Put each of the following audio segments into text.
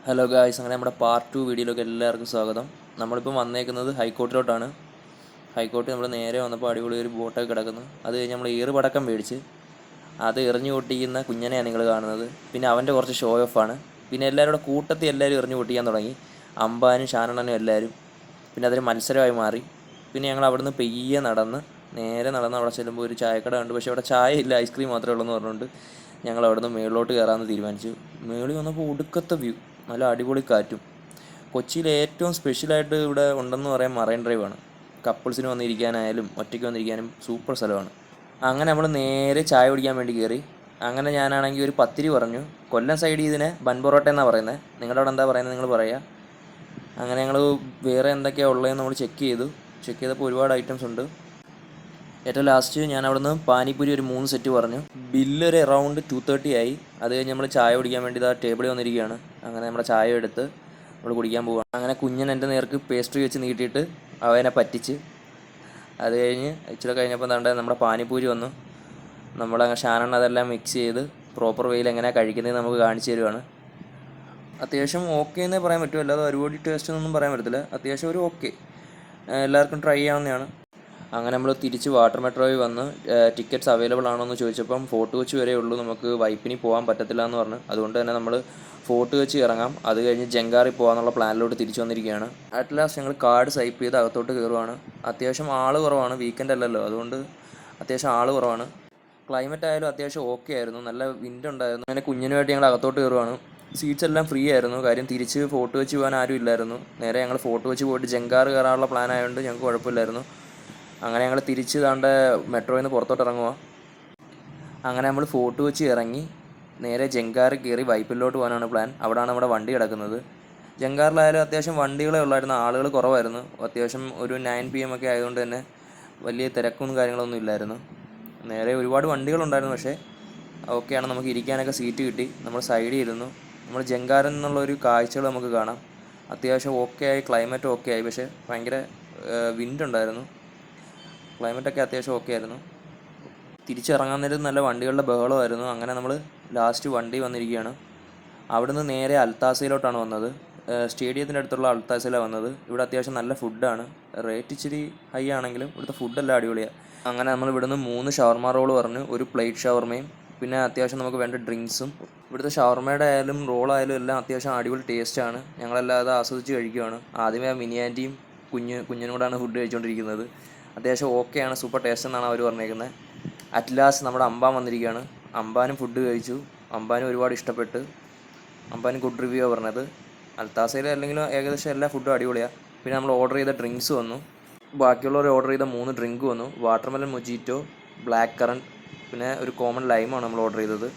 Hello guys, അങ്ങനെ നമ്മുടെ part 2 വീഡിയോയിലേക്ക് എല്ലാവർക്കും സ്വാഗതം. നമ്മളിപ്പോൾ വന്നേക്കുന്നത് ഹൈക്കോർട്ടിലോട്ടാണ്. ഹൈക്കോർട്ടിൽ നമ്മൾ നേരെ വന്നപ്പോൾ അടിപൊളി ഒരു ബോട്ടൊക്കെ കിടക്കുന്നു. അത് കഴിഞ്ഞ് നമ്മൾ പടക്കം മേടിച്ച് അത് എറിഞ്ഞു പൊട്ടിക്കുന്ന കുഞ്ഞനെയാണ് നിങ്ങൾ കാണുന്നത്. പിന്നെ അവൻ്റെ കുറച്ച് ഷോ ഓഫാണ്. പിന്നെ എല്ലാവരും കൂടെ കൂട്ടത്തിൽ എല്ലാവരും എറിഞ്ഞു പൊട്ടിക്കാൻ തുടങ്ങി, അമ്പാനും ഷാനണ്ണനും എല്ലാവരും. പിന്നെ അതൊരു മത്സരമായി മാറി. പിന്നെ ഞങ്ങൾ അവിടുന്ന് പെയ്യെ നേരെ നടന്ന് അവിടെ ചെല്ലുമ്പോൾ ഒരു ചായക്കട ഉണ്ട്. പക്ഷേ അവിടെ ചായ ഇല്ല, ഐസ്ക്രീം മാത്രമേ ഉള്ളൂ എന്ന് പറഞ്ഞുകൊണ്ട് ഞങ്ങൾ അവിടുന്ന് മുകളിലോട്ട് കയറാമെന്ന് തീരുമാനിച്ചു. മുകളിൽ വന്നപ്പോൾ ഒടുക്കത്തെ വ്യൂ, നല്ല അടിപൊളി കാറ്റും. കൊച്ചിയിൽ ഏറ്റവും സ്പെഷ്യലായിട്ട് ഇവിടെ ഉണ്ടെന്ന് പറയാൻ മറൈൻ ഡ്രൈവാണ്. കപ്പിൾസിന് വന്നിരിക്കാനായാലും ഒറ്റയ്ക്ക് വന്നിരിക്കാനും സൂപ്പർ സ്ഥലമാണ്. അങ്ങനെ നമ്മൾ നേരെ ചായ കുടിക്കാൻ വേണ്ടി കയറി. അങ്ങനെ ഞാനാണെങ്കിൽ ഒരു പത്തിരി പറഞ്ഞു. കൊല്ലം സൈഡിൽ ഇതിനെ ബൻ പൊറോട്ട എന്നാണ് പറയുന്നത്. നിങ്ങളുടെ അവിടെ എന്താ പറയുന്നത് നിങ്ങൾ പറയുക. അങ്ങനെ ഞങ്ങൾ വേറെ എന്തൊക്കെയാണ് ഉള്ളതെന്ന് നമ്മൾ ചെക്ക് ചെയ്തപ്പോൾ ഒരുപാട് ഐറ്റംസ് ഉണ്ട്. ഏറ്റവും ലാസ്റ്റ് ഞാൻ അവിടുന്ന് പാനിപ്പൂരി ഒരു 3 സെറ്റ് പറഞ്ഞു. ബില്ല് ഒരു അറൗണ്ട് 230 ആയി. അത് കഴിഞ്ഞ് നമ്മൾ ചായ കുടിക്കാൻ വേണ്ടി ഇതാ ടേബിളിൽ വന്നിരിക്കുകയാണ്. അങ്ങനെ നമ്മുടെ ചായ എടുത്ത് നമ്മൾ കുടിക്കാൻ പോവുകയാണ്. അങ്ങനെ കുഞ്ഞൻ എൻ്റെ നേർക്ക് പേസ്ട്രി വെച്ച് നീട്ടിയിട്ട് അവനെ പറ്റിച്ച്. അത് കഴിഞ്ഞ് ഇച്ചിരി കഴിഞ്ഞപ്പോൾ എന്താണ്ട് നമ്മുടെ പാനിപ്പൂരി വന്നു. നമ്മളങ്ങ് ഷാനണ്ണ അതെല്ലാം മിക്സ് ചെയ്ത് പ്രോപ്പർ വേയിൽ എങ്ങനെയാണ് കഴിക്കുന്നതെന്ന് നമുക്ക് കാണിച്ചു തരുവാണ്. അത്യാവശ്യം ഓക്കെ എന്നേ പറയാൻ പറ്റും, അല്ലാതെ ഒരുപാട് ടേസ്റ്റ് എന്നൊന്നും പറയാൻ പറ്റത്തില്ല. അത്യാവശ്യം ഒരു ഓക്കെ, എല്ലാവർക്കും ട്രൈ ചെയ്യാവുന്നതാണ്. അങ്ങനെ നമ്മൾ തിരിച്ച് വാട്ടർ മെട്രോയിൽ വന്ന് ടിക്കറ്റ്സ് അവൈലബിൾ ആണോ എന്ന് ചോദിച്ചപ്പം ഫോർട്ട് കൊച്ചി വരെ ഉള്ളൂ, നമുക്ക് വൈപ്പിനി പോകാൻ പറ്റത്തില്ല എന്ന് പറഞ്ഞു. അതുകൊണ്ട് തന്നെ നമ്മൾ ഫോർട്ട് കൊച്ചി ഇറങ്ങാം, അത് കഴിഞ്ഞ് ജങ്കാറിൽ പോകാമെന്നുള്ള പ്ലാനിലോട്ട് തിരിച്ചു വന്നിരിക്കുകയാണ്. അറ്റ് ലാസ്റ്റ് ഞങ്ങൾ കാർഡ് സ്വൈപ്പ് ചെയ്ത് അകത്തോട്ട് കയറുവാണ്. അത്യാവശ്യം ആൾ കുറവാണ്, വീക്കെൻഡ് അല്ലല്ലോ, അതുകൊണ്ട് അത്യാവശ്യം ആൾ കുറവാണ്. ക്ലൈമറ്റ് ആയാലും അത്യാവശ്യം ഓക്കെ ആയിരുന്നു, നല്ല വിൻഡ് ഉണ്ടായിരുന്നു. അങ്ങനെ കുഞ്ഞിനുമായിട്ട് ഞങ്ങൾ അകത്തോട്ട് കയറുവാണ്. സീറ്റ്സ് എല്ലാം ഫ്രീ ആയിരുന്നു, കാര്യം തിരിച്ച് ഫോർട്ട് കൊച്ചി പോകാൻ ആരും ഇല്ലായിരുന്നു. നേരെ ഞങ്ങൾ ഫോർട്ട് കൊച്ചി പോയിട്ട് ജങ്കാർ കയറാനുള്ള പ്ലാൻ ആയതുകൊണ്ട് ഞങ്ങൾക്ക് കുഴപ്പമില്ലായിരുന്നു. അങ്ങനെ ഞങ്ങൾ തിരിച്ച് താണ്ട മെട്രോയിൽ നിന്ന് പുറത്തോട്ട് ഇറങ്ങുക. അങ്ങനെ നമ്മൾ ഫോർട്ട് കൊച്ചി ഇറങ്ങി നേരെ ജങ്കാർ കയറി വൈപ്പിലോട്ട് പോകാനാണ് പ്ലാൻ. അവിടെയാണ് നമ്മുടെ വണ്ടി കിടക്കുന്നത്. ജങ്കാറിലായാലും അത്യാവശ്യം വണ്ടികളെ ഉള്ളായിരുന്നു, ആളുകൾ കുറവായിരുന്നു. അത്യാവശ്യം ഒരു 9 PM ഒക്കെ ആയതുകൊണ്ട് തന്നെ വലിയ തിരക്കും കാര്യങ്ങളൊന്നും ഇല്ലായിരുന്നു. നേരെ ഒരുപാട് വണ്ടികളുണ്ടായിരുന്നു, പക്ഷേ ഓക്കെയാണ്, നമുക്ക് ഇരിക്കാനൊക്കെ സീറ്റ് കിട്ടി. നമ്മൾ സൈഡിൽ ഇരുന്നു. നമ്മൾ ജങ്കാറിൽ നിന്നുള്ളൊരു കാഴ്ചകൾ നമുക്ക് കാണാം. അത്യാവശ്യം ഓക്കെ ആയി, ക്ലൈമറ്റ് ഓക്കെ ആയി, പക്ഷേ ഭയങ്കര വിൻഡ് ഉണ്ടായിരുന്നു. ക്ലൈമറ്റൊക്കെ അത്യാവശ്യം ഓക്കെ ആയിരുന്നു. തിരിച്ചിറങ്ങാൻ നേരം നല്ല വണ്ടികളുടെ ബഹളമായിരുന്നു. അങ്ങനെ നമ്മൾ ലാസ്റ്റ് വണ്ടി വന്നിരിക്കുകയാണ്. അവിടുന്ന് നേരെ അൽത്താസയിലോട്ടാണ് വന്നത്. സ്റ്റേഡിയത്തിൻ്റെ അടുത്തുള്ള അൽത്താസയിലാണ് വന്നത്. ഇവിടെ അത്യാവശ്യം നല്ല ഫുഡാണ്. റേറ്റ് ഇച്ചിരി ഹൈ ആണെങ്കിലും ഇവിടുത്തെ ഫുഡെല്ലാം അടിപൊളിയാണ്. അങ്ങനെ നമ്മൾ ഇവിടുന്ന് 3 ഷവർമ റോൾ പറഞ്ഞു, ഒരു പ്ലേറ്റ് ഷവർമയും പിന്നെ അത്യാവശ്യം നമുക്ക് വേണ്ട ഡ്രിങ്ക്സും. ഇവിടുത്തെ ഷവർമയുടെ ആയാലും റോളായാലും എല്ലാം അത്യാവശ്യം അടിപൊളി ടേസ്റ്റാണ്. ഞങ്ങളെല്ലാം അത് ആസ്വദിച്ച് കഴിക്കുകയാണ്. ആദ്യമേ ആ മിനി ആൻറ്റിയും കുഞ്ഞിനും കൂടാണ് ഫുഡ് കഴിച്ചുകൊണ്ടിരിക്കുന്നത്. അത്യാവശ്യം ഓക്കെയാണ്, സൂപ്പർ ടേസ്റ്റ് എന്നാണ് അവർ പറഞ്ഞേക്കുന്നത്. അറ്റ് ലാസ്റ്റ് നമ്മുടെ അമ്പാൻ വന്നിരിക്കുകയാണ്. അമ്പാനും ഫുഡ് കഴിച്ചു. അമ്പാനും ഒരുപാട് ഇഷ്ടപ്പെട്ട്. അമ്പാനും ഗുഡ് റിവ്യൂ ആണ് പറഞ്ഞത്. അൽത്താസയിൽ അല്ലെങ്കിലും ഏകദേശം എല്ലാ ഫുഡും അടിപൊളിയാണ്. പിന്നെ നമ്മൾ ഓർഡർ ചെയ്ത ഡ്രിങ്ക്സ് വന്നു. ബാക്കിയുള്ളവർ ഓർഡർ ചെയ്ത 3 ഡ്രിങ്ക് വന്നു. വാട്ടർമെലൺ മൊജീറ്റോ, ബ്ലാക്ക് കറണ്ട്, പിന്നെ ഒരു കോമൺ ലൈമാണ് നമ്മൾ ഓർഡർ ചെയ്തത്.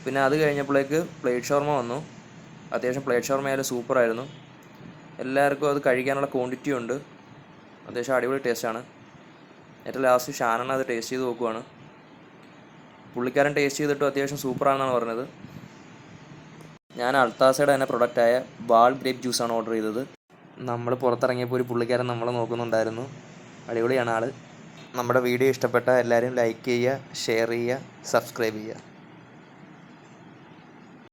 പിന്നെ അത് കഴിഞ്ഞപ്പോഴേക്ക് പ്ലേറ്റ് ഷവർമ വന്നു. അത്യാവശ്യം പ്ലേറ്റ് ഷവർമ ആയാലും സൂപ്പറായിരുന്നു. എല്ലാവർക്കും അത് കഴിക്കാനുള്ള ക്വാണ്ടിറ്റി ഉണ്ട്. അത്യാവശ്യം അടിപൊളി ടേസ്റ്റാണ്. ഏറ്റവും ലാസ്റ്റ് ഷാനണ്ണ അത് ടേസ്റ്റ് ചെയ്ത് നോക്കുവാണ്. പുള്ളിക്കാരൻ ടേസ്റ്റ് ചെയ്തിട്ടും അത്യാവശ്യം സൂപ്പറാണെന്നാണ് പറഞ്ഞത്. ഞാൻ അൾത്താസയുടെ തന്നെ പ്രൊഡക്റ്റായ ബാൾ ഗ്രേപ്പ് ജ്യൂസാണ് ഓർഡർ ചെയ്തത്. നമ്മൾ പുറത്തിറങ്ങിയപ്പോൾ ഒരു പുള്ളിക്കാരൻ നമ്മളെ നോക്കുന്നുണ്ടായിരുന്നു. അടിപൊളിയാണ് ആൾ. നമ്മുടെ വീഡിയോ ഇഷ്ടപ്പെട്ട എല്ലാവരും ലൈക്ക് ചെയ്യുക, ഷെയർ ചെയ്യുക, സബ്സ്ക്രൈബ് ചെയ്യുക.